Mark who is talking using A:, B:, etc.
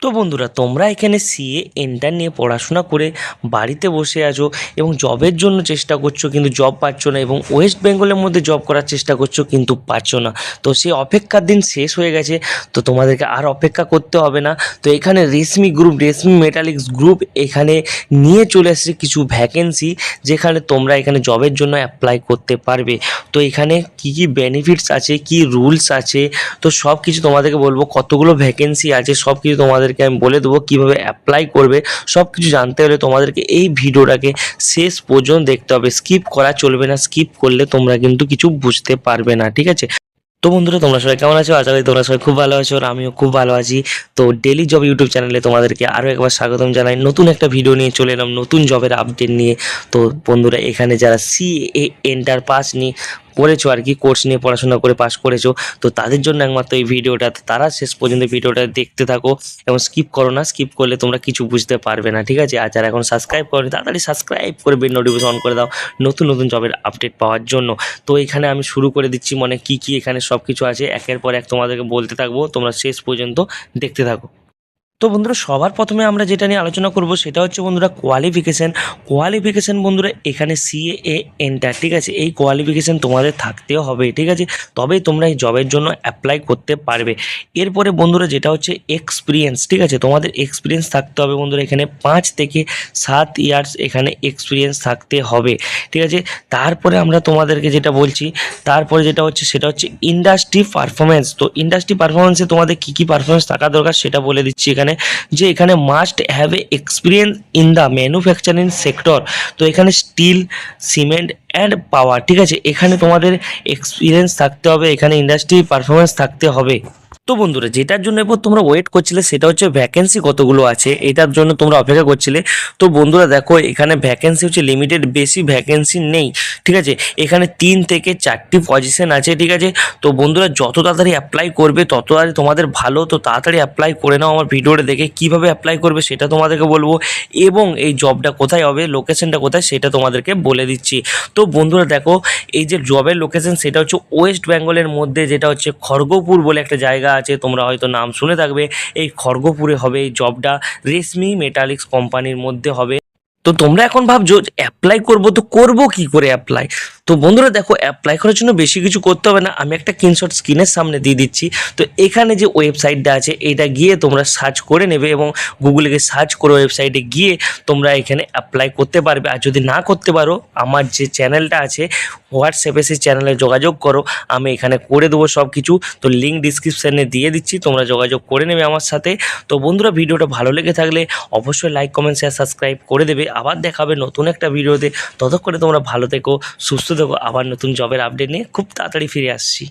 A: তো বন্ধুরা তোমরা এখানে সিএ এন্টার নিয়ে পড়াশোনা করে বাড়িতে বসে আছো এবং জবের জন্য চেষ্টা করছো কিন্তু জব পাচ্ছ না, এবং ওয়েস্ট বেঙ্গলের মধ্যে জব করার চেষ্টা করছো কিন্তু পাচ্ছ না। তো সেই অপেক্ষার দিন শেষ হয়ে গেছে, তো তোমাদেরকে আর অপেক্ষা করতে হবে না। তো এখানে রেশমি মেটালিক্স গ্রুপ এখানে নিয়ে চলে এসেছে কিছু ভ্যাকেন্সি, যেখানে তোমরা এখানে জবের জন্য অ্যাপ্লাই করতে পারবে। তো এখানে কি কি বেনিফিটস আছে, কি রুলস আছে, তো সব কিছু তোমাদেরকে বলবো। কতগুলো ভ্যাকেন্সি আছে সব কিছু তোমাদেরকে আমি বলে দেবো। কীভাবে অ্যাপ্লাই করবে সব কিছু জানতে হলে তোমাদেরকে এই ভিডিওটাকে শেষ পর্যন্ত দেখতে হবে, স্কিপ করা চলবে না। স্কিপ করলে তোমরা কিন্তু কিছু বুঝতে পারবে না, ঠিক আছে? তো বন্ধুরা তোমরা সবাই কেমন আছো? আশা করি তোমরা সবাই খুব ভালো আছো, আর আমিও খুব ভালো আছি। তো ডেলি জব ইউটিউব চ্যানেলে তোমাদেরকে আরও একবার স্বাগতম জানাই। নতুন একটা ভিডিও নিয়ে চলে এলাম, নতুন জবের আপডেট নিয়ে। তো বন্ধুরা এখানে যারা সিএ এন্টার পাস নিয়ে করেছো আর কি, কোর্স নিয়ে পড়াশোনা করে পাস করেছো, তো তাদের জন্য একমাত্র এই ভিডিওটা। তারা শেষ পর্যন্ত ভিডিওটা দেখতে থাকো এবং স্কিপ করো না। স্কিপ করলে তোমরা কিছু বুঝতে পারবে না, ঠিক আছে? আর যারা এখন সাবস্ক্রাইব করো তাড়াতাড়ি সাবস্ক্রাইব করে বেল নোটিফিকেশন অন করে দাও নতুন নতুন জবের আপডেট পাওয়ার জন্য। তো এখানে আমি শুরু করে দিচ্ছি, মানে কি এখানে সব কিছু আছে একের পর এক তোমাদেরকে বলতে থাকবো, তোমরা শেষ পর্যন্ত দেখতে থাকো। তো বন্ধুরা সবার প্রথমে আমরা যেটা নিয়ে আলোচনা করব সেটা হচ্ছে বন্ধুরা কোয়ালিফিকেশান বন্ধুরা এখানে সিএ এন্টার, ঠিক আছে? এই কোয়ালিফিকেশান তোমাদের থাকতেও হবে, ঠিক আছে? তবেই তোমরা এই জবের জন্য অ্যাপ্লাই করতে পারবে। এরপরে বন্ধুরা যেটা হচ্ছে এক্সপিরিয়েন্স, ঠিক আছে? তোমাদের এক্সপিরিয়েন্স থাকতে হবে বন্ধুরা, এখানে 5 থেকে 7 ইয়ার্স এখানে এক্সপিরিয়েন্স থাকতে হবে, ঠিক আছে? তারপরে আমরা তোমাদেরকে যেটা বলছি, তারপরে যেটা হচ্ছে সেটা হচ্ছে ইন্ডাস্ট্রি পারফরমেন্স। তো ইন্ডাস্ট্রি পারফরমেন্সে তোমাদের কী পারফরমেন্স থাকা দরকার সেটা বলে দিচ্ছি এখানে, যে এখানে must have a experience in the manufacturing sector. তো এখানে স্টিল, সিমেন্ট অ্যান্ড পাওয়ার, ঠিক আছে? এখানে তোমাদের এক্সপিরিয়েন্স থাকতে হবে, এখানে ইন্ডাস্ট্রি পারফরমেন্স থাকতে হবে। তো বন্ধুরা যেটার জন্য এবার তোমরা ওয়েট করছিলে সেটা হচ্ছে ভ্যাকেন্সি কতগুলো আছে, এটার জন্য তোমরা অপেক্ষা করছিলে। তো বন্ধুরা দেখো এখানে ভ্যাকেন্সি হচ্ছে লিমিটেড, বেশি ভ্যাকেন্সি নেই, ঠিক আছে? এখানে 3 থেকে 4টি পজিশন আছে, ঠিক আছে? তো বন্ধুরা যত তাড়াতাড়ি অ্যাপ্লাই করবে তত তাড়াতাড়ি তোমাদের ভালো। তো তাড়াতাড়ি অ্যাপ্লাই করে নাও। আমার ভিডিওটা দেখে কীভাবে অ্যাপ্লাই করবে সেটা তোমাদেরকে বলবো, এবং এই জবটা কোথায় হবে, লোকেশনটা কোথায় সেটা তোমাদেরকে বলে দিচ্ছি। তো বন্ধুরা দেখো এই যে জবের লোকেশন সেটা হচ্ছে ওয়েস্ট বেঙ্গলের মধ্যে, যেটা হচ্ছে খড়গপুর বলে একটা জায়গা আছে, তোমরা হয়তো নাম শুনে থাকবে। এই খড়গপুরে হবে এই জবটা, রেশমি মেটালিক্স কোম্পানির মধ্যে হবে। তো তোমরা এখন ভাবছো অ্যাপ্লাই করবো, তো করবো কি করে অ্যাপ্লাই? তো বন্ধুরা দেখো অ্যাপ্লাই করার জন্য বেশি কিছু করতে হবে না, আমি একটা স্ক্রিনশট স্ক্রিনের সামনে দিয়ে দিচ্ছি। তো এখানে যে ওয়েবসাইটটা আছে এটা গিয়ে তোমরা সার্চ করে নেবে, এবং গুগলে গিয়ে সার্চ করে ওয়েবসাইটে গিয়ে তোমরা এখানে অ্যাপ্লাই করতে পারবে। আর যদি না করতে পারো, আমার যে চ্যানেলটা আছে হোয়াটসঅ্যাপে সেই চ্যানেলে যোগাযোগ করো, আমি এখানে করে দেবো সব কিছু। তো লিঙ্ক ডিসক্রিপশানে দিয়ে দিচ্ছি, তোমরা যোগাযোগ করে নেবে আমার সাথে। তো বন্ধুরা ভিডিওটা ভালো লেগে থাকলে অবশ্যই লাইক, কমেন্ট, শেয়ার, সাবস্ক্রাইব করে দেবে। আবার দেখা হবে নতুন একটা ভিডিওতে। ততক্ষণে তোমরা ভালো থেকো, সুস্থ থেকো। আবার নতুন জবের আপডেট নিয়ে খুব তাড়াতাড়ি ফিরে আসছি।